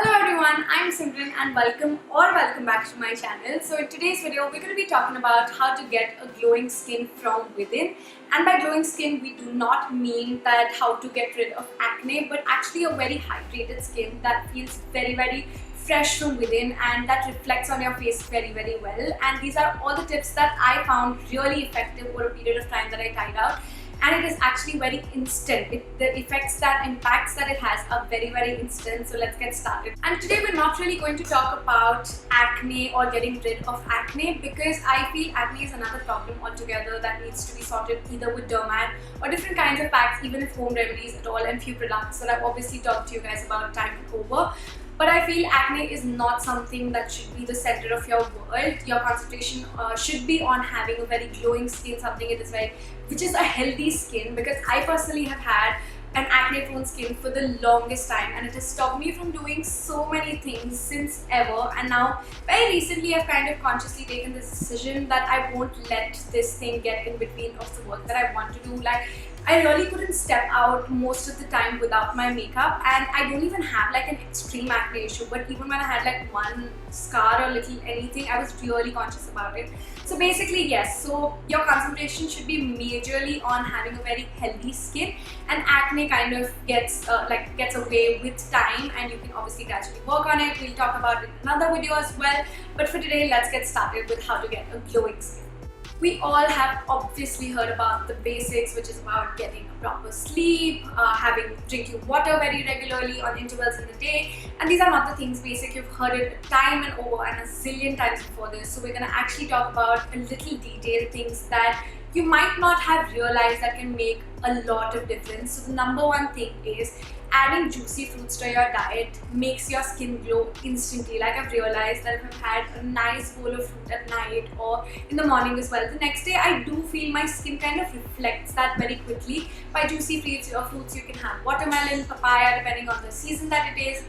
Hello everyone, I'm Simran and welcome back to my channel. So in today's video, we're going to be talking about how to get a glowing skin from within. And by glowing skin, we do not mean that how to get rid of acne, but actually a very hydrated skin that feels very fresh from within and that reflects on your face very well. And these are all the tips that I found really effective over a period of time that I tried out. And it is actually very instant. The effects that impacts that it has are very instant. So let's get started. And today we're not really going to talk about acne or getting rid of acne, because I feel acne is another problem altogether that needs to be sorted either with dermat or different kinds of packs, even if home remedies at all, and few products that I've obviously talked to you guys about time and over. But I feel acne is not something that should be the center of your world. Your concentration should be on having a very glowing skin, which is a healthy skin, because I personally have had an acne prone skin for the longest time and it has stopped me from doing so many things since ever. And now very recently I've kind of consciously taken this decision that I won't let this thing get in between of the work that I want to do. Like, I really couldn't step out most of the time without my makeup, and I don't even have like an extreme acne issue, but even when I had like one scar or little anything, I was really conscious about it. So basically, yes, so your concentration should be majorly on having a very healthy skin, and acne kind of gets away with time, and you can obviously gradually work on it. We'll talk about it in another video as well, but for today, let's get started with how to get a glowing skin. We all have obviously heard about the basics, which is about getting a proper sleep, drinking water very regularly on intervals in the day, and these are not the things basic. You've heard it time and over and a zillion times before this. So we're gonna actually talk about a little detailed things that you might not have realized that can make a lot of difference. So the number one thing is adding juicy fruits to your diet makes your skin glow instantly. Like, I've realized that if I've had a nice bowl of fruit at night or in the morning as well, the next day I do feel my skin kind of reflects that very quickly. By juicy fruits, you can have watermelon, papaya, depending on the season that it is.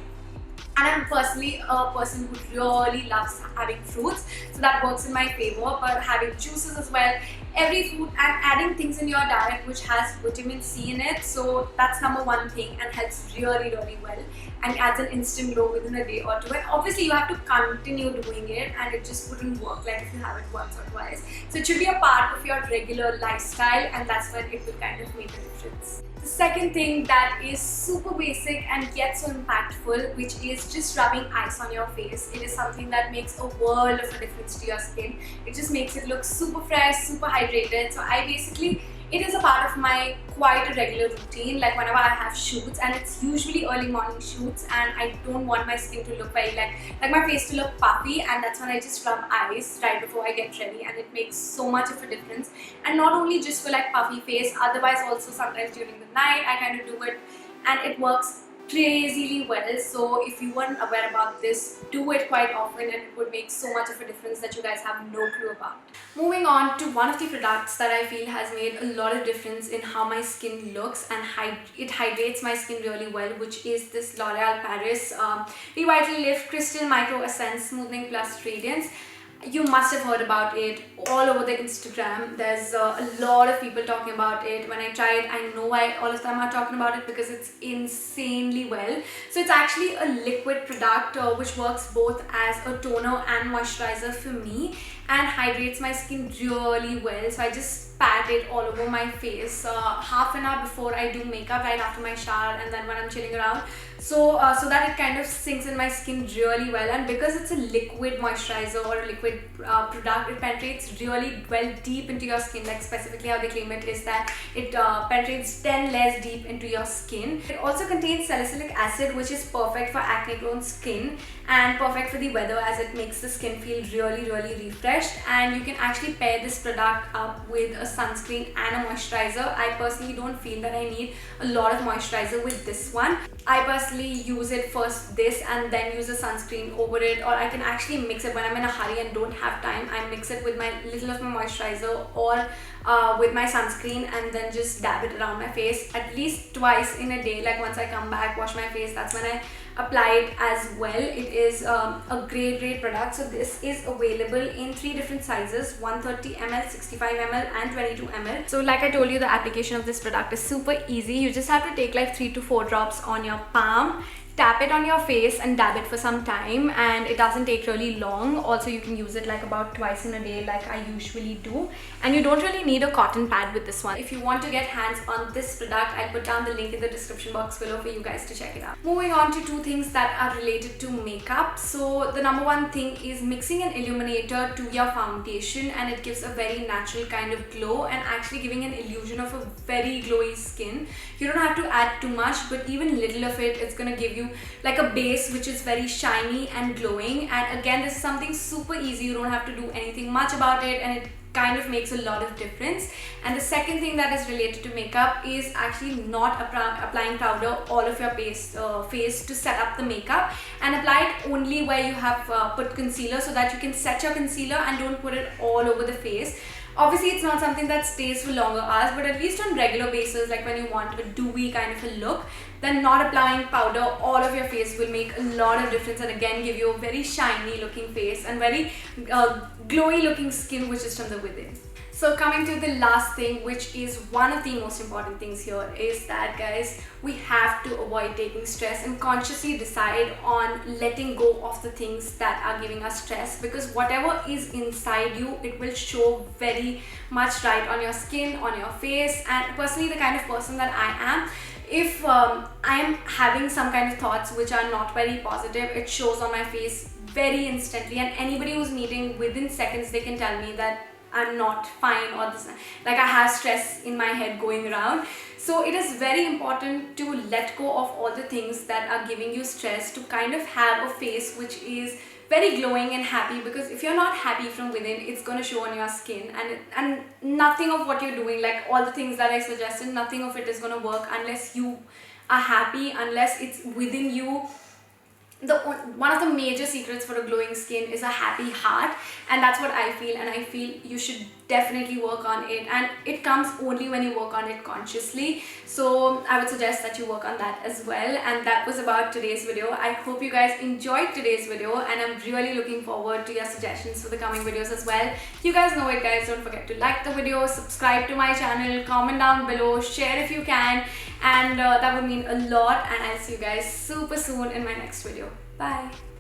And I'm personally a person who really loves having fruits, so that works in my favor. But having juices as well, every fruit, and adding things in your diet which has vitamin C in it, so that's number one thing and helps really well and adds an instant glow within a day or two. And obviously you have to continue doing it, and it just wouldn't work like if you have it once or twice. So it should be a part of your regular lifestyle, and that's when it will kind of make a difference. The second thing that is super basic and yet so impactful, which is just rubbing ice on your face. It is something that makes a world of a difference to your skin. It just makes it look super fresh, super hydrated. So it is a part of my quite a regular routine, like whenever I have shoots, and it's usually early morning shoots, and I don't want my skin to look very like my face to look puffy, and that's when I just rub ice right before I get ready, and it makes so much of a difference. And not only just for like puffy face, otherwise also sometimes during the night I kind of do it, and it works crazily well. So if you weren't aware about this, do it quite often, and it would make so much of a difference that you guys have no clue about. Moving on to one of the products that I feel has made a lot of difference in how my skin looks, and it hydrates my skin really well, which is this L'Oreal Paris Revital Lift Crystal Micro Essence Smoothing Plus Radiance. You must have heard about it all over the Instagram. There's a lot of people talking about it. When I try it, I know why all of them are talking about it, because it's insanely well. So it's actually a liquid product which works both as a toner and moisturizer for me, and hydrates my skin really well. So I just pat it all over my face half an hour before I do makeup, right after my shower, and then when I'm chilling around, so that it kind of sinks in my skin really well. And because it's a liquid moisturizer or a liquid product, it penetrates really well deep into your skin. Like, specifically how they claim it is that it penetrates 10 layers deep into your skin. It also contains salicylic acid, which is perfect for acne prone skin and perfect for the weather, as it makes the skin feel really refreshed. And you can actually pair this product up with a sunscreen and a moisturizer. I personally don't feel that I need a lot of moisturizer with this one. I personally use it first this and then use a sunscreen over it, or I can actually mix it when I'm in a hurry and don't have time. I mix it with my little of my moisturizer or with my sunscreen, and then just dab it around my face at least twice in a day. Like, once I come back, wash my face, that's when I apply it as well. It is a great product. So this is available in 3 different sizes: 130 ml, 65 ml and 22 ml. So like I told you, the application of this product is super easy. You just have to take like 3 to 4 drops on your palm, tap it on your face and dab it for some time, and it doesn't take really long. Also, you can use it like about twice in a day like I usually do, and you don't really need a cotton pad with this one. If you want to get hands on this product, I'll put down the link in the description box below for you guys to check it out. Moving on to two things that are related to makeup. So the number one thing is mixing an illuminator to your foundation, and it gives a very natural kind of glow and actually giving an illusion of a very glowy skin. You don't have to add too much, but even little of it, it's gonna give you like a base which is very shiny and glowing. And again, this is something super easy. You don't have to do anything much about it, and it kind of makes a lot of difference. And the second thing that is related to makeup is actually not applying powder all of your face to set up the makeup, and apply it only where you have put concealer, so that you can set your concealer and don't put it all over the face. Obviously, it's not something that stays for longer hours, but at least on regular basis, like when you want a dewy kind of a look, then not applying powder all of your face will make a lot of difference, and again give you a very shiny looking face and very glowy looking skin, which is from the within. So coming to the last thing, which is one of the most important things here, is that guys, we have to avoid taking stress and consciously decide on letting go of the things that are giving us stress, because whatever is inside you, it will show very much right on your skin, on your face. And personally, the kind of person that I am, if I am having some kind of thoughts which are not very positive, it shows on my face very instantly, and anybody who's meeting within seconds, they can tell me that I'm not fine, or this, like I have stress in my head going around. So it is very important to let go of all the things that are giving you stress, to kind of have a face which is very glowing and happy, because if you're not happy from within, it's going to show on your skin, and nothing of what you're doing, like all the things that I suggested, nothing of it is going to work unless you are happy, unless it's within you. One of the major secrets for a glowing skin is a happy heart, and that's what I feel, and I feel you should definitely work on it, and it comes only when you work on it consciously. So I would suggest that you work on that as well. And that was about today's video. I hope you guys enjoyed today's video, and I'm really looking forward to your suggestions for the coming videos as well. You guys know it guys, don't forget to like the video, subscribe to my channel, comment down below, share if you can, and that would mean a lot. And I'll see you guys super soon in my next video. Bye.